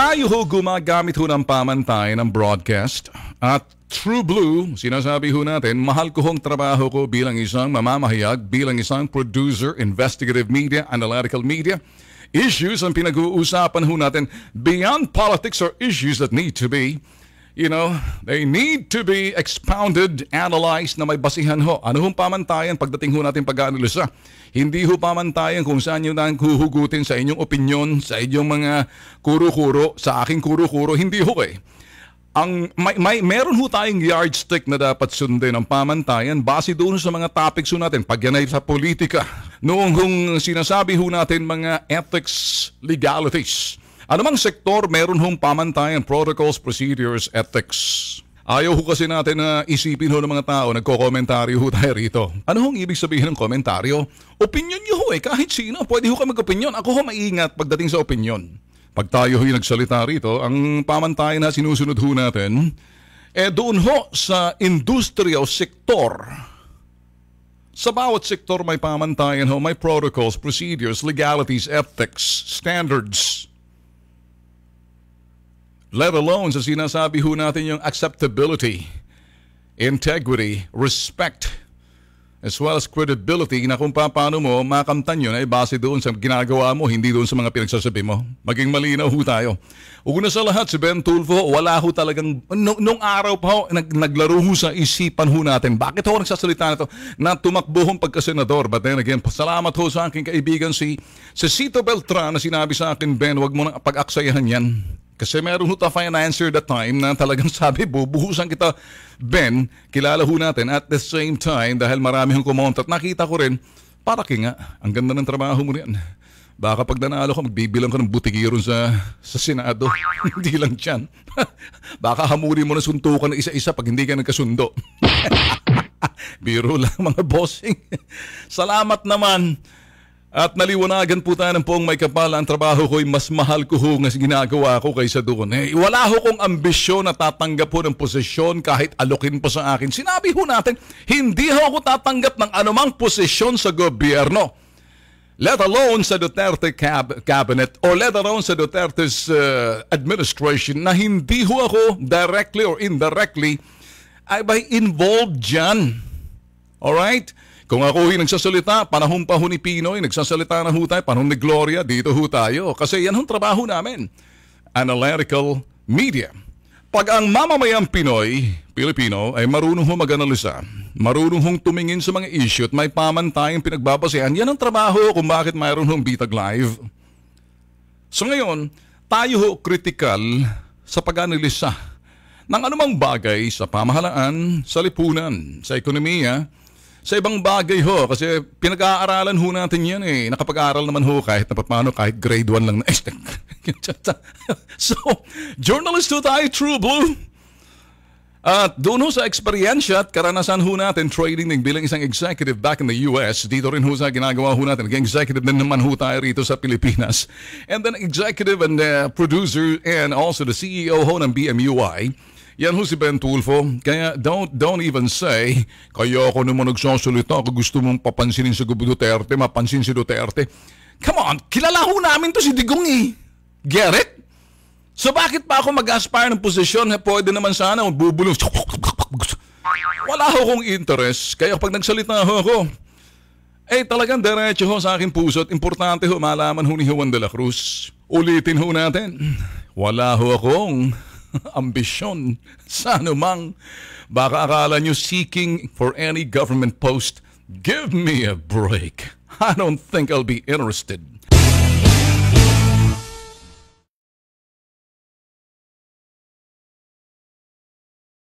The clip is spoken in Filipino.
tayo ho gumagamit ho ng pamantayan ng broadcast at True Blue, sinasabi ho natin, mahal ko hong trabaho ko bilang isang mamamahayag, bilang isang producer, investigative media, analytical media. Issues ang pinag-uusapan ho natin beyond politics or issues that need to be, they need to be expounded, analyzed na may basihan ho. Ano hong pamantayan pagdating ho natin pag-aanalisa? Hindi ho pamantayan kung saan nyo nang huhugutin sa inyong opinion, sa inyong mga kuro-kuro, sa aking kuro-kuro. Hindi ho eh. Meron ho tayong yardstick na dapat sundin ang pamantayan base doon sa mga topics ho natin. Pag yan ay sa politika, noong kung sinasabi ho natin mga ethics, legalities. Anumang sektor, meron hong pamantayan, protocols, procedures, ethics. Ayaw ho kasi natin na isipin ho ng mga tao, nagko-komentaryo ho tayo rito. Ano hong ibig sabihin ng komentaryo? Opinion nyo ho eh, kahit sino. Pwede ho kayo mag-opinion. Ako ho maingat pagdating sa opinion. Pag tayo ho'y nagsalita rito, ang pamantayan na sinusunod ho natin, doon ho sa industriya o sektor. Sa bawat sektor may pamantayan ho, may protocols, procedures, legalities, ethics, standards. Let alone sa sinasabi ho natin yung acceptability, integrity, respect, as well as credibility na kung paano mo makamtan yun ay base doon sa ginagawa mo, hindi doon sa mga pinagsasabi mo. Maging malinaw ho tayo. Una sa lahat, si Ben Tulfo, wala ho talagang, nung araw pa ho, naglaro ho sa isipan ho natin. Bakit ho nagsasalita na to? Na tumakbo hong pagkasenador. But then again, salamat ho sa aking kaibigan si Cito Beltran na sinabi sa akin, Ben, wag mo nang pag-aksayahan yan. Kasi meron ho ta financier that time na talagang sabi, bubuhusan kita, Ben, kilala ho natin. At the same time, dahil marami hong kumontat, nakita ko rin, para nga, ang ganda ng trabaho mo rin. Baka pag nanalo ka, magbibilang ka ng butigiron sa Senado. Hindi lang dyan. Baka hamurin mo na suntukan ng isa-isa pag hindi ka nagkasundo. Biro lang mga bossing. Salamat naman. At naliwanagan po tayo ng poong may kapal, ang trabaho ko'y mas mahal ko ho nga ginagawa ko kaysa doon. Wala ho kong ambisyon na tatanggap ho ng posisyon kahit alokin pa sa akin. Sinabi ho natin, hindi ho ako tatanggap ng anumang posisyon sa gobyerno. Let alone sa Duterte cabinet or let alone sa Duterte's administration na hindi ho ako directly or indirectly ay involved dyan. Alright? Kung ako nagsasalita, panahon pa ho ni Pinoy, nagsasalita na ho tayo, panahon ni Gloria, dito ho tayo. Kasi yan ang trabaho namin. Analytical media. Pag ang mamamayang Pinoy, Pilipino, ay marunong ho mag-analisa, marunong hong tumingin sa mga issue at may pamantayang pinagbabasehan, yan ang trabaho kung bakit mayroon hong Bitag Live. So ngayon, tayo ho critical sa pag-analisa ng anumang bagay sa pamahalaan, sa lipunan, sa ekonomiya, sa ibang bagay ho, kasi pinag-aaralan ho natin yan eh. Nakapag-aaral naman ho kahit na paano, kahit grade 1 lang na. So, journalist ho tayo, True Blue. At doon ho sa eksperyensya at karanasan ho natin, trading din bilang isang executive back in the US, dito rin ho sa ginagawa ho natin. Naging executive din naman ho tayo rito sa Pilipinas. And then executive and producer and also the CEO ho ng BMUI. Yan ho si Ben Tulfo. Kaya don't even say, kaya ako naman nagsasalita, kung gusto mong papansinin si Duterte, mapansin si Duterte. Come on, kilala ho namin to si Digong eh. Get it? So bakit pa ako mag-aspire ng posisyon? Pwede naman sana, bubulong. Wala ho kong interest. Kaya pag nagsalita ho ako, talagang diretso ho sa aking puso at importante ho, malaman ho ni Juan de la Cruz. Ulitin ho natin. Wala ho akong ambisyon sa anumang baka akala nyo seeking for any government post. Give me a break. I don't think I'll be interested.